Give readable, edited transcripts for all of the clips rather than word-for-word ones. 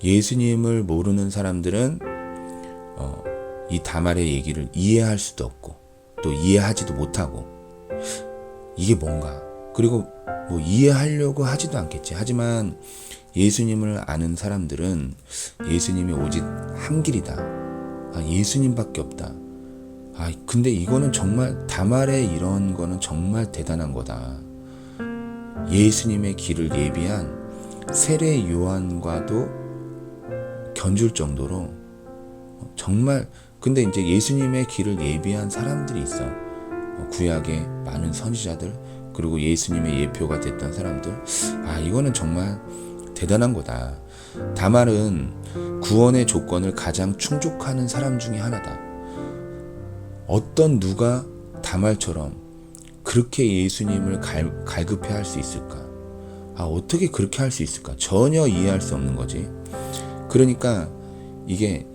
예수님을 모르는 사람들은 이 다말의 얘기를 이해할 수도 없고 또 이해하지도 못하고 이게 뭔가, 그리고 뭐 이해하려고 하지도 않겠지. 하지만 예수님을 아는 사람들은 예수님이 오직 한 길이다. 예수님밖에 없다. 근데 이거는 정말 다말의 이런 거는 정말 대단한 거다. 예수님의 길을 예비한 세례 요한과도 견줄 정도로 정말, 근데 이제 예수님의 길을 예비한 사람들이 있어. 구약의 많은 선지자들, 그리고 예수님의 예표가 됐던 사람들. 이거는 정말 대단한 거다. 다말은 구원의 조건을 가장 충족하는 사람 중에 하나다. 어떤 누가 다말처럼 그렇게 예수님을 갈급해 할 수 있을까? 어떻게 그렇게 할 수 있을까? 전혀 이해할 수 없는 거지. 그러니까 이게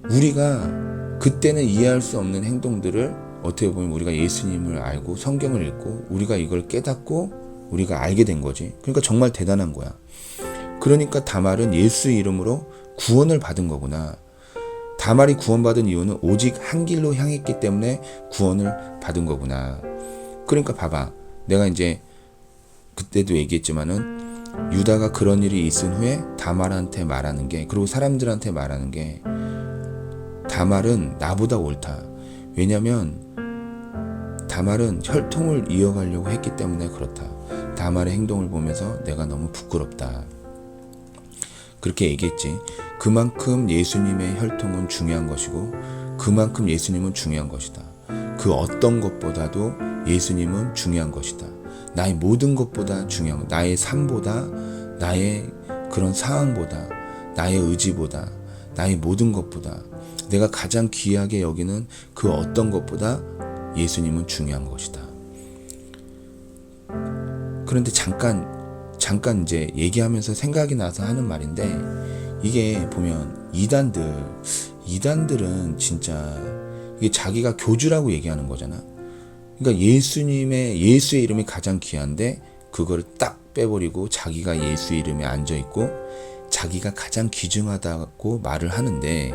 우리가 그때는 이해할 수 없는 행동들을 어떻게 보면 우리가 예수님을 알고 성경을 읽고 우리가 이걸 깨닫고 우리가 알게 된 거지. 그러니까 정말 대단한 거야. 그러니까 다말은 예수 이름으로 구원을 받은 거구나. 다말이 구원받은 이유는 오직 한 길로 향했기 때문에 구원을 받은 거구나. 그러니까 봐봐. 내가 이제 그때도 얘기했지만은 유다가 그런 일이 있은 후에 다말한테 말하는 게, 그리고 사람들한테 말하는 게, 다말은 나보다 옳다. 왜냐면 다말은 혈통을 이어가려고 했기 때문에 그렇다. 다말의 행동을 보면서 내가 너무 부끄럽다. 그렇게 얘기했지. 그만큼 예수님의 혈통은 중요한 것이고 그만큼 예수님은 중요한 것이다. 그 어떤 것보다도 예수님은 중요한 것이다. 나의 모든 것보다 중요한, 나의 삶보다, 나의 그런 상황보다, 나의 의지보다, 나의 모든 것보다, 내가 가장 귀하게 여기는 그 어떤 것보다 예수님은 중요한 것이다. 그런데 잠깐 이제 얘기하면서 생각이 나서 하는 말인데, 이게 보면 이단들은 진짜 이게 자기가 교주라고 얘기하는 거잖아. 그러니까 예수의 이름이 가장 귀한데 그거를 딱 빼버리고 자기가 예수의 이름에 앉아있고 자기가 가장 귀중하다고 말을 하는데,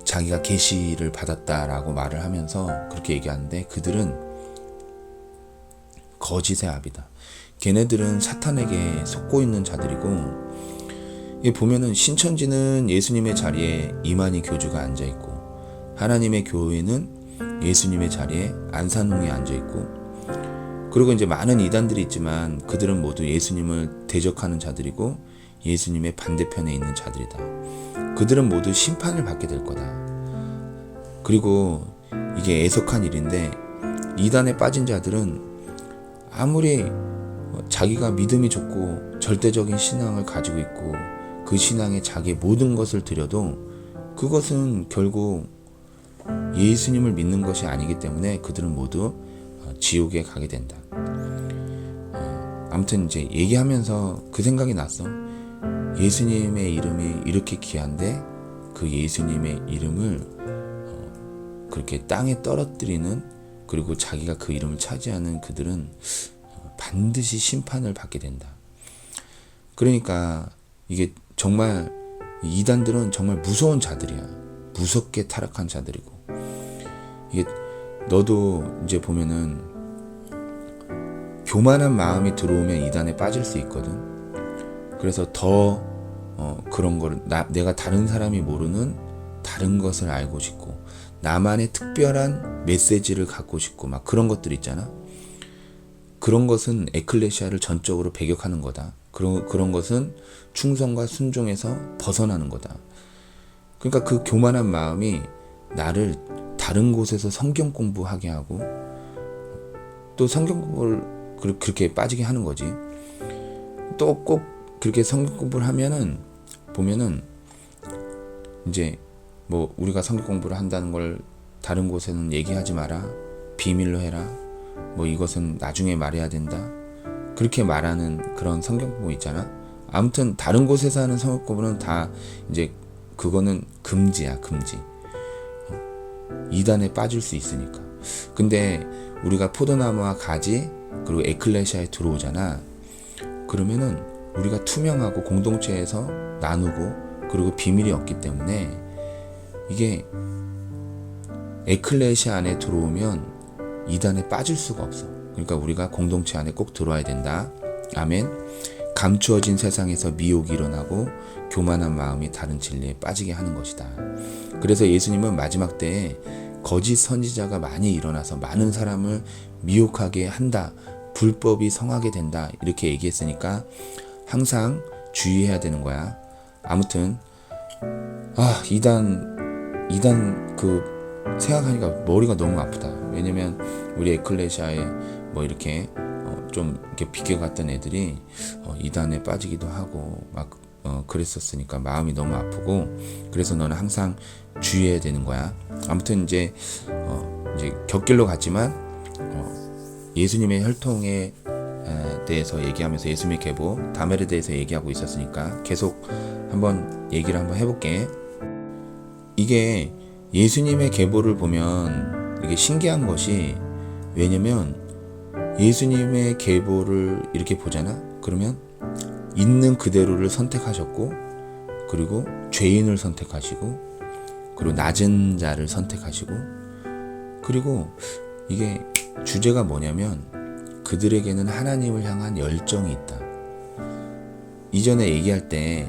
자기가 계시를 받았다라고 말을 하면서 그렇게 얘기하는데, 그들은 거짓의 압이다. 걔네들은 사탄에게 속고 있는 자들이고, 보면은 신천지는 예수님의 자리에 이만희 교주가 앉아있고, 하나님의 교회는 예수님의 자리에 안산홍이 앉아있고, 그리고 이제 많은 이단들이 있지만 그들은 모두 예수님을 대적하는 자들이고 예수님의 반대편에 있는 자들이다. 그들은 모두 심판을 받게 될 거다. 그리고 이게 애석한 일인데, 이단에 빠진 자들은 아무리 자기가 믿음이 좋고 절대적인 신앙을 가지고 있고 그 신앙에 자기의 모든 것을 들여도 그것은 결국 예수님을 믿는 것이 아니기 때문에 그들은 모두 지옥에 가게 된다. 아무튼 이제 얘기하면서 그 생각이 났어. 예수님의 이름이 이렇게 귀한데 그 예수님의 이름을 그렇게 땅에 떨어뜨리는, 그리고 자기가 그 이름을 차지하는 그들은 반드시 심판을 받게 된다. 그러니까 이게 정말 이단들은 정말 무서운 자들이야. 무섭게 타락한 자들이고, 이게 너도 이제 보면은 교만한 마음이 들어오면 이단에 빠질 수 있거든. 그래서 더 그런 거를 내가 다른 사람이 모르는 다른 것을 알고 싶고 나만의 특별한 메시지를 갖고 싶고 막 그런 것들 있잖아. 그런 것은 에클레시아를 전적으로 배격하는 거다. 그런 것은 충성과 순종에서 벗어나는 거다. 그러니까 그 교만한 마음이 나를 다른 곳에서 성경 공부하게 하고 또 성경 공부를 그렇게 빠지게 하는 거지. 또 꼭 그렇게 성경 공부를 하면은 보면은 이제 뭐 우리가 성경 공부를 한다는 걸 다른 곳에는 얘기하지 마라, 비밀로 해라, 뭐 이것은 나중에 말해야 된다, 그렇게 말하는 그런 성경 공부 있잖아. 아무튼 다른 곳에서 하는 성경 공부는 다 이제 그거는 금지야, 금지. 이단에 빠질 수 있으니까. 근데 우리가 포도나무와 가지 그리고 에클레시아에 들어오잖아. 그러면은 우리가 투명하고 공동체에서 나누고 그리고 비밀이 없기 때문에 이게 에클레시아 안에 들어오면 이단에 빠질 수가 없어. 그러니까 우리가 공동체 안에 꼭 들어와야 된다. 아멘. 감추어진 세상에서 미혹이 일어나고 교만한 마음이 다른 진리에 빠지게 하는 것이다. 그래서 예수님은 마지막 때에 거짓 선지자가 많이 일어나서 많은 사람을 미혹하게 한다. 불법이 성하게 된다. 이렇게 얘기했으니까 항상 주의해야 되는 거야. 아무튼 이단 생각하니까 머리가 너무 아프다. 왜냐면 우리 에클레시아에 이렇게 좀 이렇게 비껴갔던 애들이 이단에 빠지기도 하고 막 그랬었으니까 마음이 너무 아프고, 그래서 너는 항상 주의해야 되는 거야. 아무튼 이제 곁길로 갔지만 예수님의 혈통에 대해서 얘기하면서 예수님의 계보 다멜에 대해서 얘기하고 있었으니까 계속 한번 얘기를 한번 해볼게. 이게 예수님의 계보를 보면 이게 신기한 것이, 왜냐면 예수님의 계보를 이렇게 보잖아. 그러면 있는 그대로를 선택하셨고, 그리고 죄인을 선택하시고, 그리고 낮은 자를 선택하시고, 그리고 이게 주제가 뭐냐면 그들에게는 하나님을 향한 열정이 있다. 이전에 얘기할 때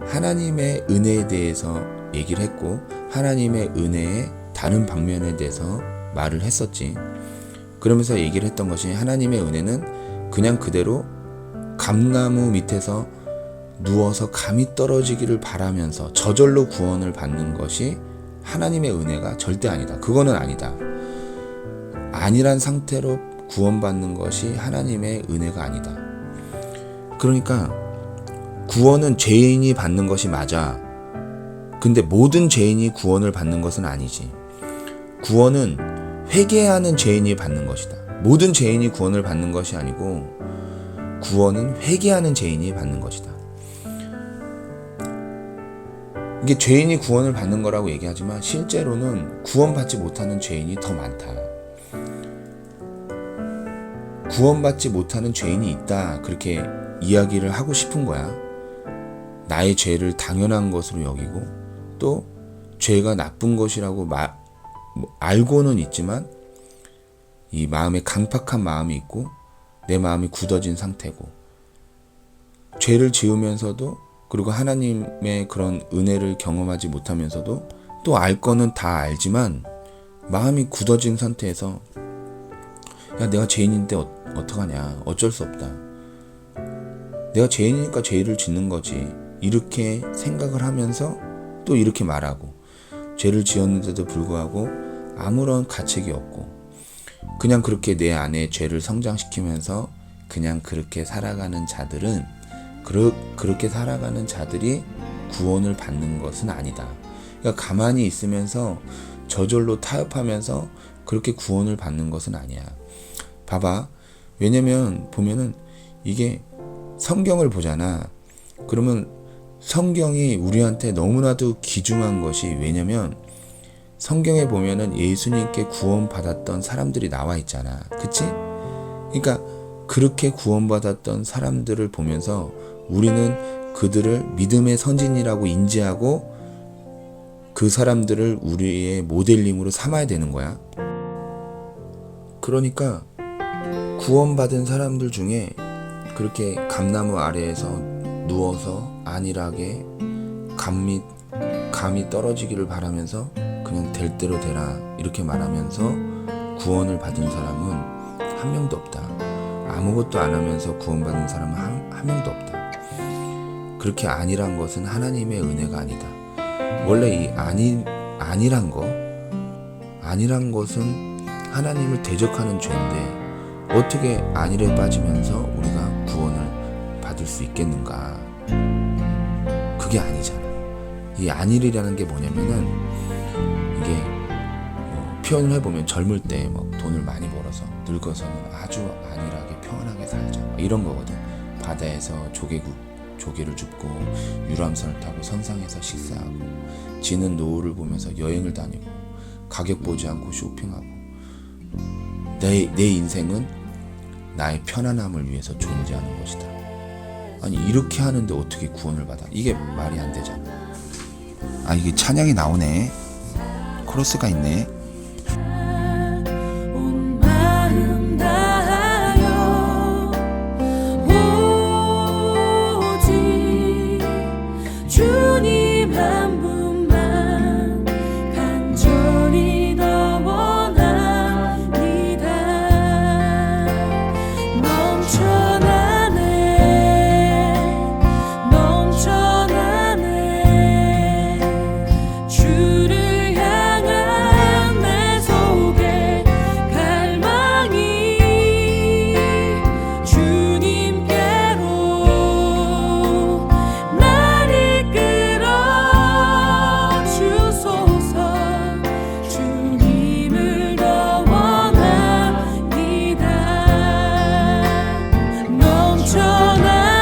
하나님의 은혜에 대해서 얘기를 했고, 하나님의 은혜의 다른 방면에 대해서 말을 했었지. 그러면서 얘기를 했던 것이, 하나님의 은혜는 그냥 그대로 감나무 밑에서 누워서 감이 떨어지기를 바라면서 저절로 구원을 받는 것이 하나님의 은혜가 절대 아니다. 그거는 아니다. 아니란 상태로 구원받는 것이 하나님의 은혜가 아니다. 그러니까 구원은 죄인이 받는 것이 맞아. 근데 모든 죄인이 구원을 받는 것은 아니지. 구원은 회개하는 죄인이 받는 것이다. 모든 죄인이 구원을 받는 것이 아니고, 구원은 회개하는 죄인이 받는 것이다. 이게 죄인이 구원을 받는 거라고 얘기하지만 실제로는 구원받지 못하는 죄인이 더 많다. 구원받지 못하는 죄인이 있다. 그렇게 이야기를 하고 싶은 거야. 나의 죄를 당연한 것으로 여기고, 또 죄가 나쁜 것이라고 알고는 있지만 이 마음에 강팍한 마음이 있고 내 마음이 굳어진 상태고, 죄를 지으면서도, 그리고 하나님의 그런 은혜를 경험하지 못하면서도 또 알 거는 다 알지만 마음이 굳어진 상태에서, 야, 내가 죄인인데 어떡하냐, 어쩔 수 없다, 내가 죄인이니까 죄를 짓는 거지, 이렇게 생각을 하면서 또 이렇게 말하고, 죄를 지었는데도 불구하고 아무런 가책이 없고 그냥 그렇게 내 안에 죄를 성장시키면서 그냥 그렇게 살아가는 자들은, 그렇게 살아가는 자들이 구원을 받는 것은 아니다. 그러니까 가만히 있으면서 저절로 타협하면서 그렇게 구원을 받는 것은 아니야. 봐봐. 왜냐면 보면은 이게 성경을 보잖아. 그러면 성경이 우리한테 너무나도 귀중한 것이, 왜냐면 성경에 보면은 예수님께 구원받았던 사람들이 나와 있잖아. 그치? 그러니까 그렇게 구원받았던 사람들을 보면서 우리는 그들을 믿음의 선진이라고 인지하고 그 사람들을 우리의 모델링으로 삼아야 되는 거야. 그러니까 구원받은 사람들 중에 그렇게 감나무 아래에서 누워서 안일하게 감이 떨어지기를 바라면서 그냥 될 대로 되라 이렇게 말하면서 구원을 받은 사람은 한 명도 없다. 아무것도 안 하면서 구원받은 사람은 한 명도 없다. 그렇게 안일한 것은 하나님의 은혜가 아니다. 원래 이 안일한 것은 하나님을 대적하는 죄인데 어떻게 안일에 빠지면서 우리가 구원을 받을 수 있겠는가? 그게 아니잖아. 이 안일이라는 게 뭐냐면은, 이게 표현을 해보면 젊을 때 돈을 많이 벌어서 늙어서는 아주 안일하게 평안하게 살자 이런 거거든. 바다에서 조개를 줍고 유람선을 타고 선상에서 식사하고 지는 노을을 보면서 여행을 다니고 가격 보지 않고 쇼핑하고, 내 인생은 나의 편안함을 위해서 존재하는 것이다. 아니 이렇게 하는데 어떻게 구원을 받아? 이게 말이 안 되잖아. 아 이게 찬양이 나오네. 코러스가 있네. 온 마음 다하여 오직 주님 한 분만 간절히 더 원합니다. 넘쳐나네 주를 향한 내 속에 갈망이 주님께로 날 이끌어 주소서. 주님을 더 원합니다. 넘쳐나네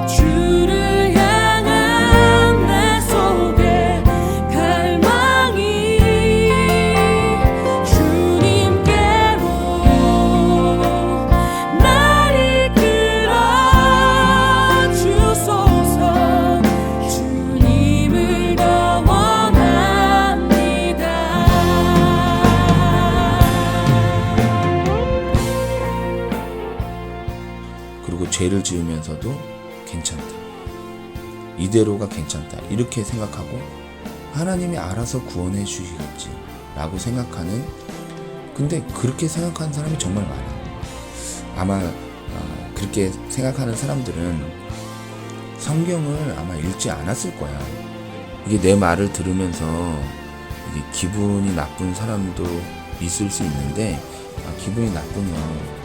주를 향한 내 속에 갈망이 주님께로 날 이끌어 주소서. 주님을 더 원합니다. 그리고 죄를 지으면서도 괜찮다. 이대로가 괜찮다. 이렇게 생각하고 하나님이 알아서 구원해 주시겠지 라고 생각하는, 근데 그렇게 생각하는 사람이 정말 많아. 아마 그렇게 생각하는 사람들은 성경을 아마 읽지 않았을 거야. 이게 내 말을 들으면서 이게 기분이 나쁜 사람도 있을 수 있는데, 기분이 나쁘면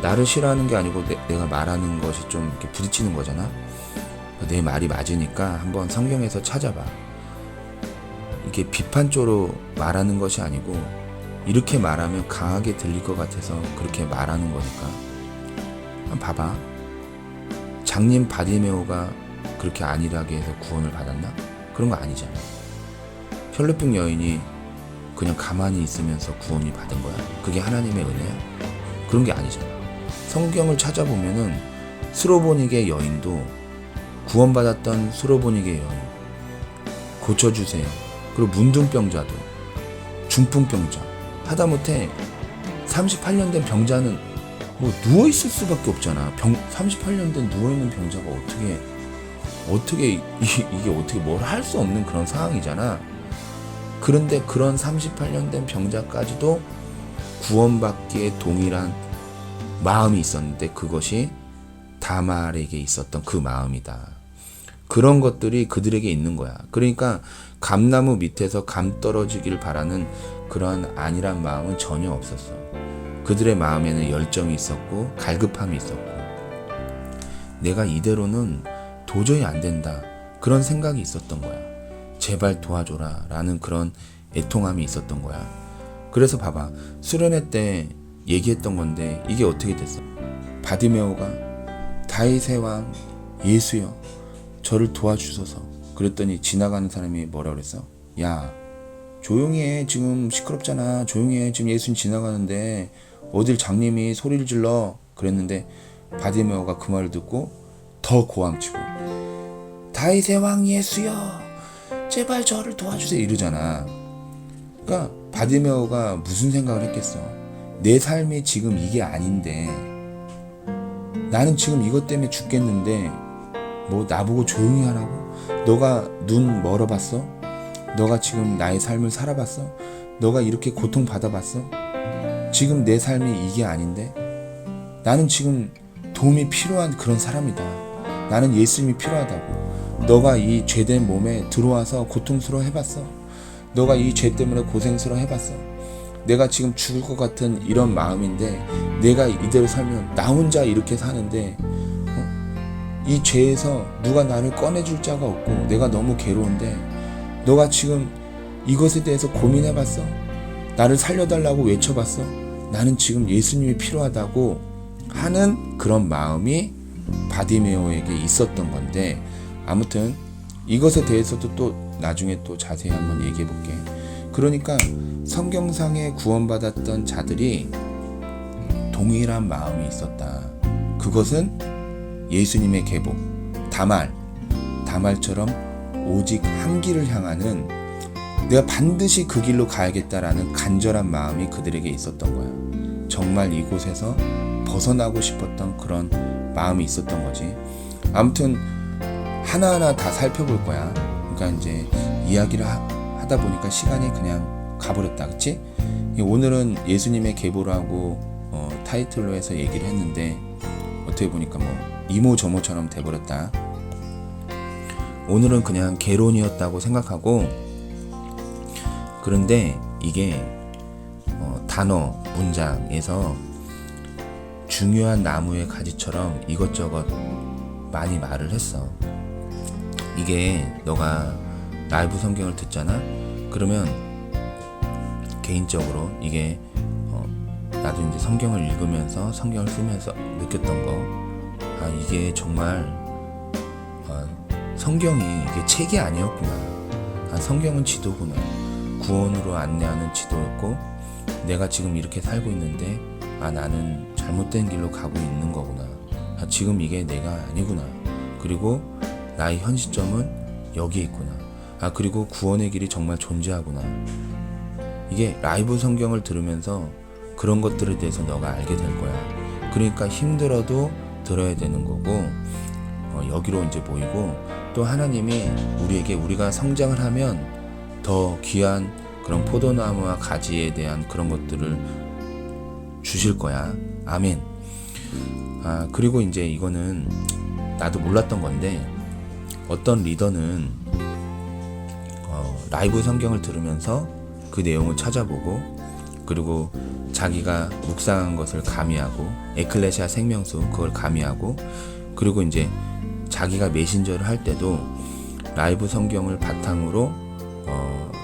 나를 싫어하는 게 아니고 내가 말하는 것이 좀 이렇게 부딪히는 거잖아. 내 말이 맞으니까 한번 성경에서 찾아봐. 이게 비판적으로 말하는 것이 아니고 이렇게 말하면 강하게 들릴 것 같아서 그렇게 말하는 거니까. 한번 봐봐. 장님 바디메오가 그렇게 안일하게 해서 구원을 받았나? 그런 거 아니잖아. 혈루병 여인이 그냥 가만히 있으면서 구원이 받은 거야? 그게 하나님의 은혜야? 그런 게 아니잖아. 성경을 찾아보면은 스로보닉의 여인도, 구원받았던 스로보닉의 여인 고쳐주세요. 그리고 문둥병자도, 중풍병자, 하다못해 38년 된 병자는 뭐 누워있을 수밖에 없잖아. 38년 된 누워있는 병자가 어떻게 이게 어떻게 뭘 할 수 없는 그런 상황이잖아. 그런데 그런 38년 된 병자까지도 구원받기에 동일한 마음이 있었는데 그것이 다말에게 있었던 그 마음이다. 그런 것들이 그들에게 있는 거야. 그러니까 감나무 밑에서 감 떨어지길 바라는 그런 안일한 마음은 전혀 없었어. 그들의 마음에는 열정이 있었고 갈급함이 있었고, 내가 이대로는 도저히 안 된다, 그런 생각이 있었던 거야. 제발 도와줘라 라는 그런 애통함이 있었던 거야. 그래서 봐봐, 수련회 때 얘기했던 건데 이게 어떻게 됐어? 바디메오가 다윗의 왕 예수여 저를 도와주소서. 그랬더니 지나가는 사람이 뭐라 그랬어? 야 조용히 해, 지금 시끄럽잖아, 조용히 해, 지금 예수님 지나가는데 어딜 장님이 소리를 질러. 그랬는데 바디메오가 그 말을 듣고 더 고함치고 다윗의 왕 예수여 제발 저를 도와주세요 이러잖아. 그러니까 바디메오가 무슨 생각을 했겠어? 내 삶이 지금 이게 아닌데, 나는 지금 이것 때문에 죽겠는데 뭐 나보고 조용히 하라고? 너가 눈 멀어봤어? 너가 지금 나의 삶을 살아봤어? 너가 이렇게 고통 받아봤어? 지금 내 삶이 이게 아닌데? 나는 지금 도움이 필요한 그런 사람이다. 나는 예수님이 필요하다고. 너가 이 죄된 몸에 들어와서 고통스러워 해봤어? 너가 이 죄 때문에 고생스러워 해봤어? 내가 지금 죽을 것 같은 이런 마음인데 내가 이대로 살면 나 혼자 이렇게 사는데 이 죄에서 누가 나를 꺼내줄 자가 없고 내가 너무 괴로운데 너가 지금 이것에 대해서 고민해봤어? 나를 살려달라고 외쳐봤어? 나는 지금 예수님이 필요하다고 하는 그런 마음이 바디메오에게 있었던 건데, 아무튼 이것에 대해서도 또 나중에 또 자세히 한번 얘기해 볼게. 그러니까 성경상에 구원받았던 자들이 동일한 마음이 있었다. 그것은 예수님의 계보, 다말처럼 오직 한 길을 향하는, 내가 반드시 그 길로 가야겠다라는 간절한 마음이 그들에게 있었던 거야. 정말 이곳에서 벗어나고 싶었던 그런 마음이 있었던 거지. 아무튼 하나하나 다 살펴볼 거야. 그러니까 이제 이야기를 하다 보니까 시간이 그냥 가버렸다, 그치? 오늘은 예수님의 계보라고 타이틀로 해서 얘기를 했는데 어떻게 보니까 뭐 이모저모처럼 돼버렸다. 오늘은 그냥 개론이었다고 생각하고, 그런데 이게 단어, 문장에서 중요한 나무의 가지처럼 이것저것 많이 말을 했어. 이게 너가 라이브 성경을 듣잖아? 그러면 개인적으로 이게 나도 이제 성경을 읽으면서 성경을 쓰면서 느꼈던 거, 이게 정말 성경이 이게 책이 아니었구나. 성경은 지도구나. 구원으로 안내하는 지도였고, 내가 지금 이렇게 살고 있는데 나는 잘못된 길로 가고 있는 거구나. 지금 이게 내가 아니구나. 그리고 나의 현 시점은 여기에 있구나. 그리고 구원의 길이 정말 존재하구나. 이게 라이브 성경을 들으면서 그런 것들에 대해서 너가 알게 될 거야. 그러니까 힘들어도 들어야 되는 거고, 여기로 이제 모이고, 또 하나님이 우리에게, 우리가 성장을 하면 더 귀한 그런 포도나무와 가지에 대한 그런 것들을 주실 거야. 아멘. 그리고 이제 이거는 나도 몰랐던 건데, 어떤 리더는 라이브 성경을 들으면서 그 내용을 찾아보고, 그리고 자기가 묵상한 것을 가미하고, 에클레시아 생명수 그걸 가미하고, 그리고 이제 자기가 메신저를 할 때도 라이브 성경을 바탕으로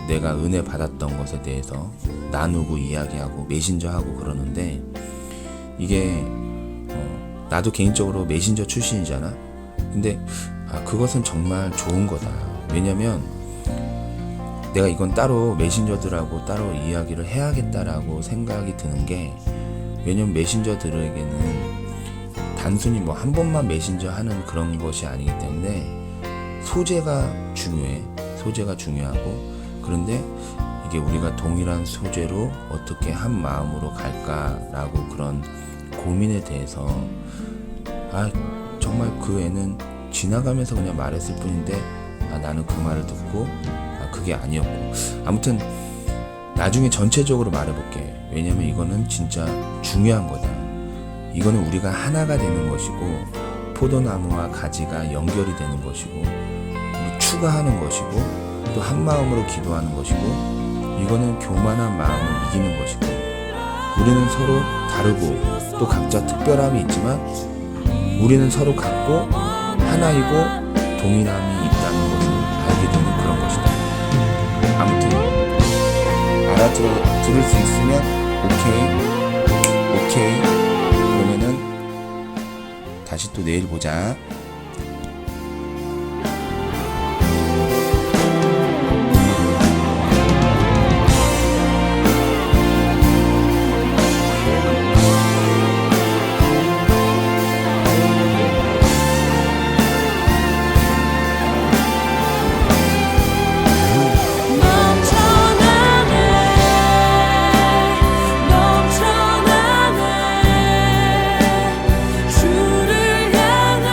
내가 은혜 받았던 것에 대해서 나누고 이야기하고 메신저하고 그러는데, 이게 나도 개인적으로 메신저 출신이잖아. 근데 그것은 정말 좋은 거다. 왜냐면 내가 이건 따로 메신저들하고 따로 이야기를 해야겠다라고 생각이 드는 게, 왜냐면 메신저들에게는 단순히 뭐 한 번만 메신저 하는 그런 것이 아니기 때문에 소재가 중요해. 소재가 중요하고, 그런데 이게 우리가 동일한 소재로 어떻게 한 마음으로 갈까라고 그런 고민에 대해서 정말 그 애는 지나가면서 그냥 말했을 뿐인데 나는 그 말을 듣고 그게 아니었고, 아무튼 나중에 전체적으로 말해볼게. 왜냐면 이거는 진짜 중요한 거다. 이거는 우리가 하나가 되는 것이고, 포도나무와 가지가 연결이 되는 것이고, 우리 추가하는 것이고, 또 한 마음으로 기도하는 것이고, 이거는 교만한 마음을 이기는 것이고, 우리는 서로 다르고 또 각자 특별함이 있지만 우리는 서로 같고 하나이고 동일함이 있다는 것을 알게 되는 그런 것이다. 아무튼 들을 수 있으면 오케이. 그러면은 다시 또 내일 보자. 넘쳐나네 주를 향한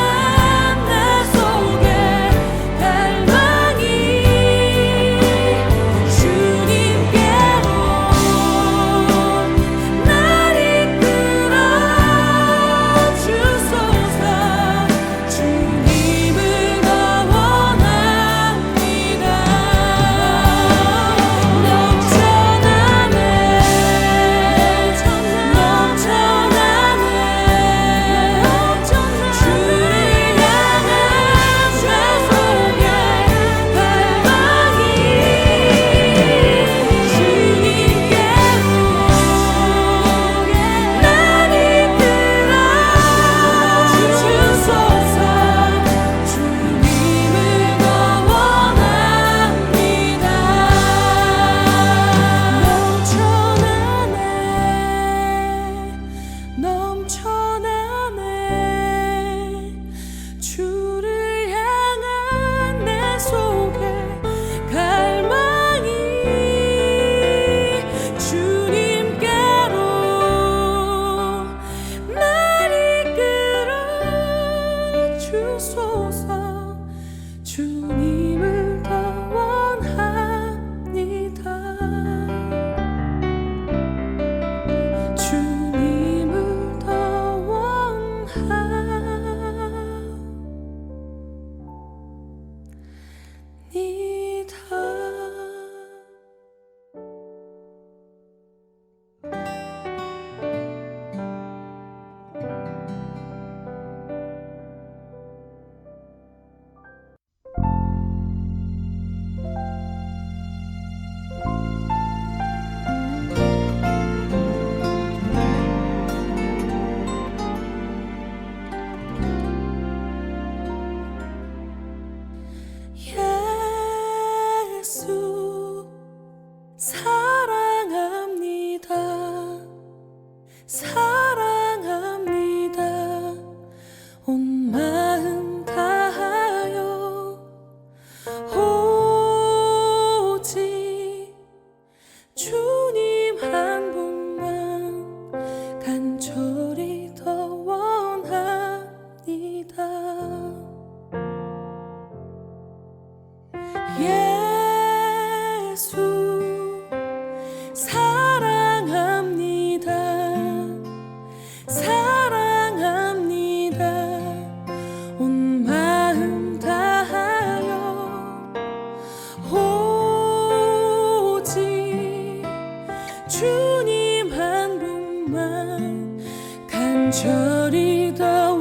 저리 다